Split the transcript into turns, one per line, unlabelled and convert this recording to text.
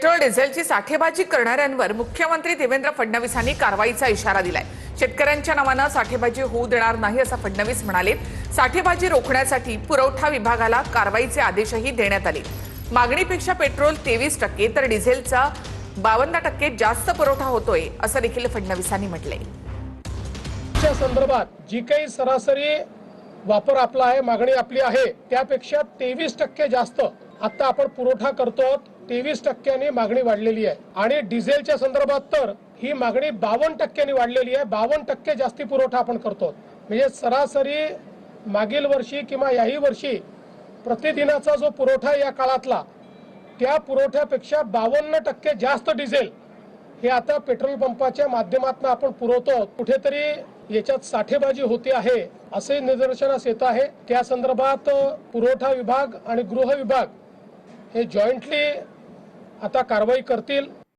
Petrol डिझेलची साठेबाजी करणाऱ्यांवर मुख्यमंत्री देवेंद्र फडणवीसांनी कारवाईचा इशारा दिलाय। शेतकऱ्यांच्या नावानं साठेबाजी होऊ देणार नाही असं फडणवीस म्हणाले। साठेबाजी रोखण्यासाठी पुरवठा विभागाला कारवाईचे आदेशही देण्यात आले। मागणीपेक्षा पेट्रोल 23% तर डिझेलचा 52% जास्त पुरवठा होतोय असं देखील फडणवीसांनी म्हटलंय।
च्या संदर्भात जी काही सरासरी वापर आपला आहे, मागणी आपली आहे, त्यापेक्षा 23% जास्त आता आपण पुरवठा करतो। 23% मागणी वाढलेली आहे आणि डिझेलच्या संदर्भात तर ही मागणी 52% वाढलेली आहे। 52% जास्ती पुरवठा आपण करतो। म्हणजे सरासरी मागील वर्षी किंवा याही वर्षी प्रतिदिनाचा जो पुरवठा या काळातला, त्या पुरवठ्यापेक्षा 52% जास्त डिझेल हे आता पेट्रोल पंपाच्या माध्यमातून आपण पुरवतो। कुठेतरी याच्यात साठेबाजी होते आहे असे निदर्शनास येत आहे। त्या संदर्भात पुरवठा विभाग आणि गृह विभाग हे जॉईंटली आता कारवाई करतील।